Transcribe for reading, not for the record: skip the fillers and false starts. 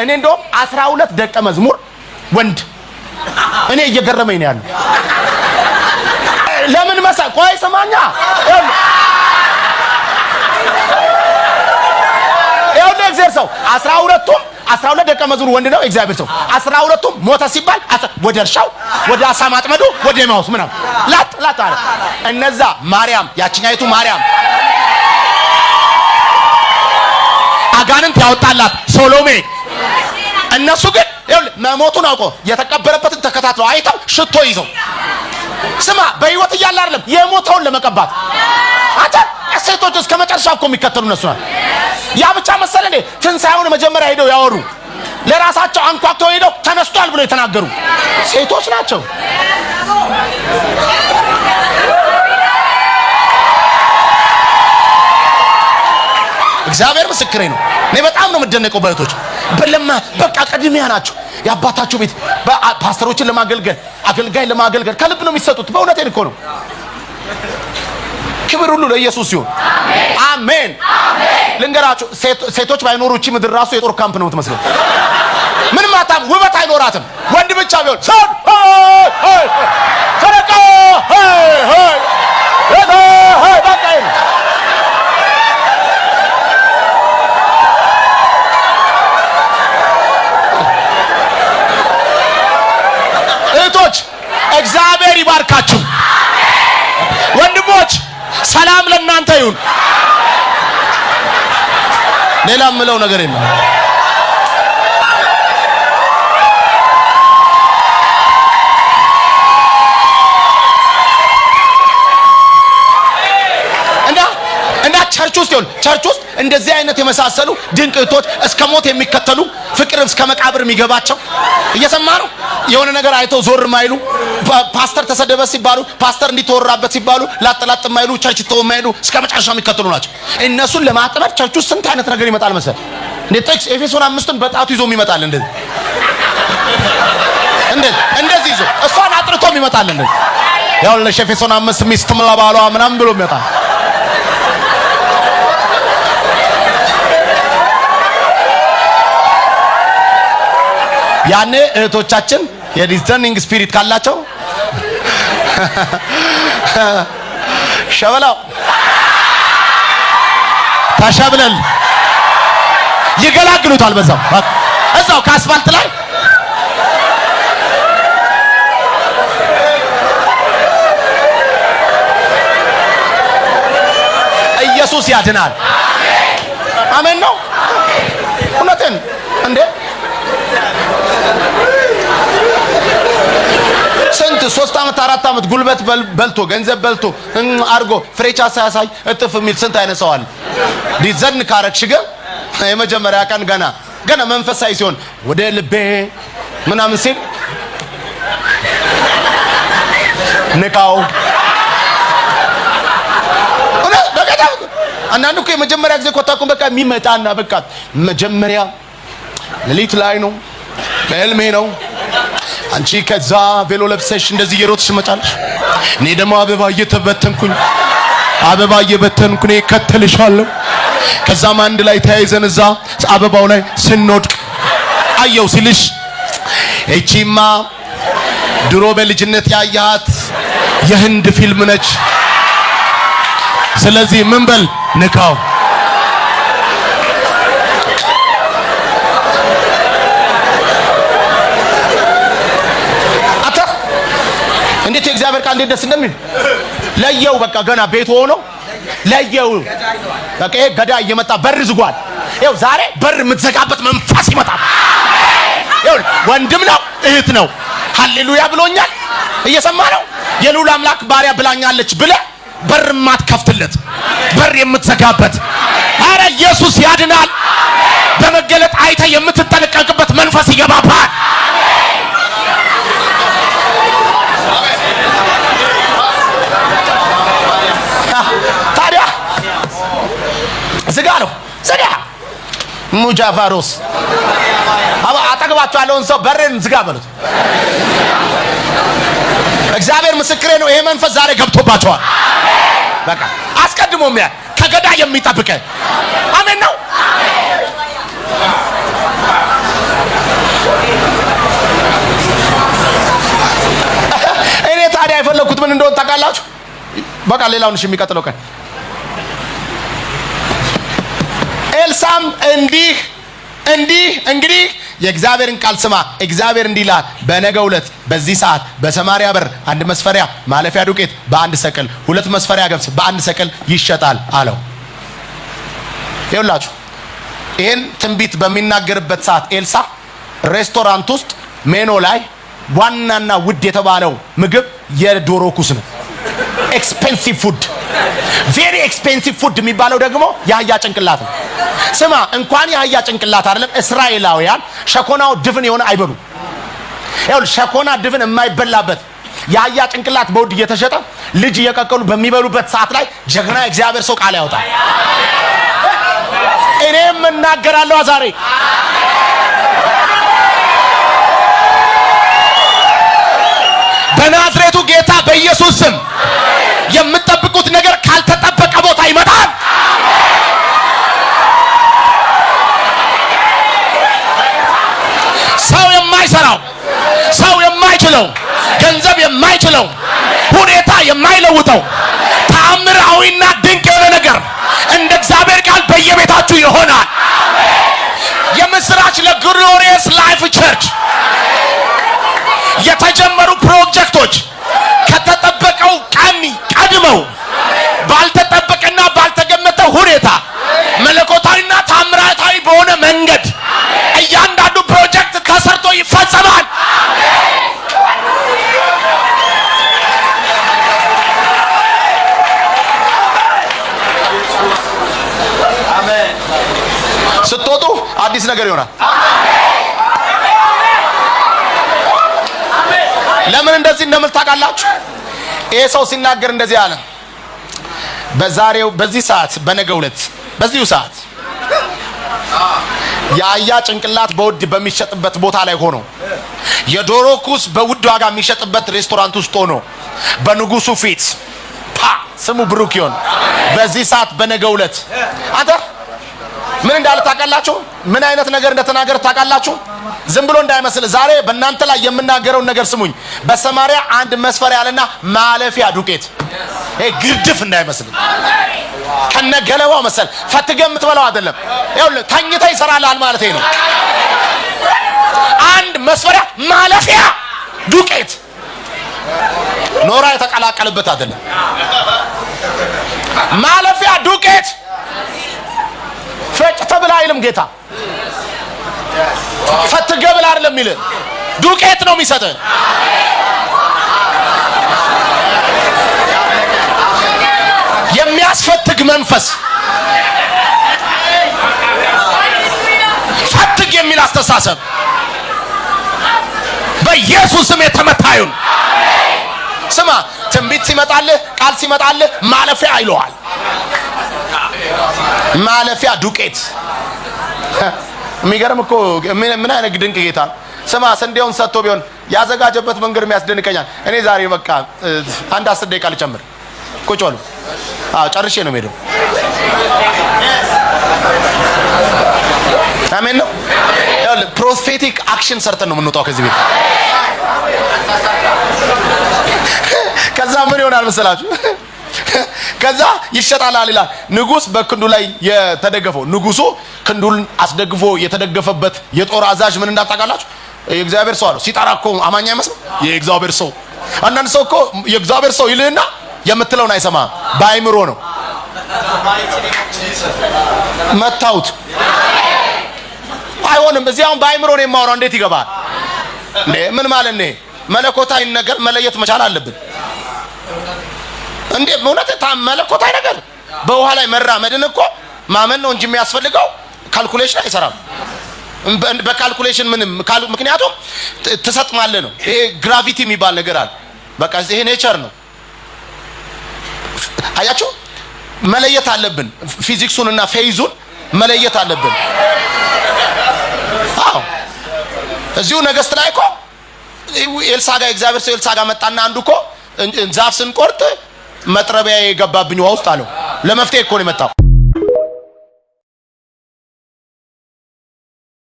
እኔ እንደውም 12 ደቀ መዝሙር ወንድ እኔ እየገረመኝ ነው ያለው። ለምን መሰል ቆይ ስማኛ ይኸውልህ እግዚአብሔር ሰው 12 ደቀ መዝሙር ወንድ ነው እግዚአብሔር ሰው 12ቱም ሞተ ሲባል ወደ እርሻው ወደ አሳ ማጥመዱ ወደ ኤማሁስ ምናምን ላጥ አለ። እነዛ ማርያም ያቺኛይቱ ማርያም አጋንንት ያወጣላት ሶሎሜ እነሱ ግን ይኸውልህ መሞቱን አውቆ የተቀበረበትን ተከታትለው አይተው ሽቶ ይዘው ስማ በህይወት እያለ አይደለም የሞተውን ለመቀባት አታ ሴቶች እስከ መጨረሻው እኮ የሚከተሉ እነሱ ናቸው። ያ ብቻ መሰለ እንዴ ትንሳኤውን መጀመሪያ ሄደው ያወሩ ለራሳቸው አንኳኩተው ሄደው ተነስቷል ብለው የተናገሩ ሴቶች ናቸው። እግዚአብሔር ምስክሬ ነው። እኔ በጣም ነው የምደነቀው በእህቶች በቃ ቀድሚያ ናቸው። የአባታቸው ቤት ፓስተሮችን ለማገልገል አገልጋይ ለማገልገል ከልብ ነው የሚሰጡት። በእውነቴን እኮ ነው። ክብር ሁሉ ለኢየሱስ ይሁን። አሜን አሜን። ልንገራችሁ ሴቶች ባይኖሩ እቺ ምድር ራሱ የጦር ካምፕ ነው የምትመስለው። ምንም አታም ውበት አይኖራትም። ወንድ ብቻ ቢሆን ሰው ተረቃ በቃ እህቶች እግዚአብሔር ይባርካችሁ። ወንድሞች ሰላም ለእናንተ ይሁን። ሌላ ምለው ነገር የለም። እና ቸርች ውስጥ እንደዚህ አይነት የመሳሰሉ ድንቅ እህቶች እስከ ሞት የሚከተሉ ፍቅር እስከ መቃብር የሚገባቸው እየሰማ ነው። የሆነ ነገር አይተው ዞር ማይሉ ፓስተር ተሰደበ ሲባሉ ፓስተር እንዲተወራበት ሲባሉ ላጥላጥ ማይሉ ቸርች ተወማይሉ እስከ መጨረሻ የሚከተሉ ናቸው። እነሱን ለማጥመድ ቸርች ውስጥ ስንት አይነት ነገር ይመጣል መሰል እንዴ ጥቅስ ኤፌሶን 5ን በጣቱ ይዞም ይመጣል። እንደዚህ ይዞ እሷን አጥርቶም ይመጣል። ያው ለኤፌሶን 5 ሚስት ለባሏ ምናምን ብሎ ይመጣል። ያኔ እህቶቻችን የዲዘርኒንግ ስፒሪት ካላቸው ሸበላው ተሸብለል ይገላግሉታል። እዛው ከአስፋልት ላይ ኢየሱስ ያድናል። አሜን ነው። እውነቴን እንዴ ስንት 3 አመት 4 አመት ጉልበት በልቶ ገንዘብ በልቶ አርጎ ፍሬቻ ሳያሳይ እጥፍ የሚል ስንት አይነት ሰው አለ። ዲዘርን ካረክሽ ግን የመጀመሪያ ቀን ገና መንፈሳዊ ሲሆን ወደ ልቤ ምናምን ሲል ንቃው በቃ አንዳንዱ እኮ የመጀመሪያ ጊዜ ኮታኩን በቃ የሚመጣና በቃ መጀመሪያ ሌሊት ላይ ነው በህልሜ ነው አንቺ ከዛ ቬሎ ለብሰሽ እንደዚህ እየሮጥሽ መጣልሽ። እኔ ደግሞ አበባ እየበተንኩኝ ከተልሻለሁ። ከዛም አንድ ላይ ተያይዘን እዛ አበባው ላይ ስንወድቅ አየው ሲልሽ እቺማ ድሮ በልጅነት ያያት የህንድ ፊልም ነች። ስለዚህ ምን በል ንካው። እንዴት የእግዚአብሔር ቃል እንዴት ደስ እንደሚል ለየው። በቃ ገና ቤት ሆኖ ለየው። በቃ ገዳ እየመጣ በር ዝጓል። ይኸው ዛሬ በር የምትዘጋበት መንፈስ ይመጣል። ይኸው ወንድም ነው እህት ነው ሃሌሉያ ብሎኛል። እየሰማ ነው። የልዑል አምላክ ባሪያ ብላኛለች ብለ በር ማትከፍትለት በር የምትዘጋበት አረ ኢየሱስ ያድናል። በመገለጥ አይተ የምትጠነቀቅበት መንፈስ ይገባባል። ታዲያ ዝጋ ነው ዝጋ ሙጃፋሮስ አጠገባቸው ያለውን ሰው በርን ዝጋ በሉት። እግዚአብሔር ምስክሬ ነው። ይሄ መንፈስ ዛሬ ገብቶባቸዋል። በቃ አስቀድሞ የሚያል ከገዳ የሚጠብቀ አሜን ነው። ለምን እንደሆነ ታውቃላችሁ? በቃ ሌላውን እሺ የሚቀጥለው ቀን ኤልሳም እንዲህ እንግዲህ የእግዚአብሔርን ቃል ስማ፣ እግዚአብሔር እንዲህ ይላል፣ በነገው ዕለት በዚህ ሰዓት በሰማርያ በር 1 መስፈሪያ ማለፊያ ዱቄት በ1 ሰቅል 2 መስፈሪያ ገብስ በ1 ሰቅል ይሸጣል አለው። ይኸውላችሁ ይህን ትንቢት በሚናገርበት ሰዓት ኤልሳ ሬስቶራንት ውስጥ ሜኖ ላይ ዋናና ውድ የተባለው ምግብ የዶሮ ኩስ ነው። ኤክስፔንሲቭ ፉድ፣ ቬሪ ኤክስፔንሲቭ ፉድ የሚባለው ደግሞ የአህያ ጭንቅላት ነው። ስማ እንኳን የአህያ ጭንቅላት አይደለም እስራኤላውያን ሸኮናው ድፍን የሆነ አይበሉ። ይኸውልህ ሸኮና ድፍን የማይበላበት የአህያ ጭንቅላት በውድ እየተሸጠ ልጅ እየቀቀሉ በሚበሉበት ሰዓት ላይ ጀግና እግዚአብሔር ሰው ቃል ያወጣል። እኔም እናገራለሁ ዛሬ በናዝሬቱ ጌታ በኢየሱስ ስም የምትጠብቁት ነገር ካልተጠበቀ ቦታ ይመጣል። ሰው የማይሰራው፣ ሰው የማይችለው፣ ገንዘብ የማይችለው፣ ሁኔታ የማይለውጠው ተአምራዊና ድንቅ የሆነ ነገር እንደ እግዚአብሔር ቃል በየቤታችሁ ይሆናል። የምስራች ለግሎሪየስ ላይፍ ቸርች የተጀመሩ ፕሮጀክቶች ከተጠበቀው ቀን ቀድመው ባልተጠበቀና ባልተገመተ ሁኔታ መለኮታዊና ታምራታዊ በሆነ መንገድ እያንዳንዱ ፕሮጀክት ተሰርቶ ይፈጸማል። አሜን። ስትወጡ አዲስ ነገር ይሆናል። ለምን እንደዚህ እንደምል ታውቃላችሁ? ይሄ ሰው ሲናገር እንደዚህ አለ። በዚህ ሰዓት በነገው ዕለት በዚሁ ሰዓት የአህያ ጭንቅላት በውድ በሚሸጥበት ቦታ ላይ ሆኖ የዶሮ ኩስ በውድ ዋጋ የሚሸጥበት ሬስቶራንት ውስጥ ሆኖ በንጉሱ ፊት ስሙ ብሩክ ይሁን። በዚህ ሰዓት በነገው ዕለት አንተ ምን እንዳለ ታውቃላችሁ? ምን አይነት ነገር እንደተናገረ ታውቃላችሁ? ዝም ብሎ እንዳይመስል ዛሬ በእናንተ ላይ የምናገረውን ነገር ስሙኝ። በሰማርያ 1 መስፈሪያ ያለና ማለፊያ ዱቄት ግርድፍ እንዳይመስል ከነገለባው መሰል ፈትገህ የምትበላው አይደለም። ይኸውልህ ተኝተህ ይሰራልሃል ማለት ነው። 1 መስፈሪያ ማለፊያ ዱቄት ኖራ የተቀላቀለበት አይደለም። ማለፊያ ዱቄት ፈጭተህ ብላ አይልም ጌታ። ፈትገህ ብላ አይደለም የሚልህ፣ ዱቄት ነው የሚሰጥህ። የሚያስፈትግ መንፈስ፣ ፈትግ የሚል አስተሳሰብ በኢየሱስ ስም የተመታ ይሁን። ስማ ትንቢት ሲመጣልህ፣ ቃል ሲመጣልህ ማለፊያ ይለዋል። ማለፊያ ዱቄት። የሚገርም እኮ ምን አይነት ድንቅ ጌታ ነው። ስማ ስንዴውን ሰጥቶ ቢሆን ያዘጋጀበት መንገድ የሚያስደንቀኛል። እኔ ዛሬ በቃ 10 ደቂቃ ልጨምር። ቁጭ በሉ። ጨርሼ ነው የምሄደው። አሜን ነው። ፕሮፌቲክ አክሽን ሰርተን ነው የምንወጣው ከዚህ ቤት። ከዛ ምን ይሆናል መሰላችሁ? ከዛ ይሸጣል ይላል። ንጉስ በክንዱ ላይ የተደገፈው ንጉሱ ክንዱን አስደግፎ የተደገፈበት የጦር አዛዥ ምን እንዳታውቃላችሁ? የእግዚአብሔር ሰው አለው። ሲጠራ እኮ አማኝ አይመስልም? የእግዚአብሔር ሰው። አንዳንድ ሰው እኮ የእግዚአብሔር ሰው ይልህና የምትለውን አይሰማም። በአይምሮ ነው መታውት። አይሆንም። እዚህ አሁን በአይምሮ ነው የማወራው። እንዴት ይገባል? ምን ማለት ነው? መለኮታዊ ነገር መለየት መቻል አለብን። እንዴ በእውነት መለኮታዊ ነገር በውሃ ላይ መራመድን እኮ ማመን ነው እንጂ የሚያስፈልገው ካልኩሌሽን አይሰራም። በካልኩሌሽን ምንም ምክንያቱም ትሰጥማለህ ነው። ይሄ ግራቪቲ የሚባል ነገር አለ። በቃ ይሄ ኔቸር ነው። አያችሁ መለየት አለብን። ፊዚክሱን እና ፌይዙን መለየት አለብን። አዎ እዚሁ ነገስት ላይ እኮ ኤልሳ ጋር እግዚአብሔር ሰው ኤልሳ ጋር መጣና አንዱ እኮ ዛፍ ስንቆርጥ መጥረቢያ የገባብኝ ውሃ ውስጥ አለው። ለመፍትሄ እኮ ነው የመጣው።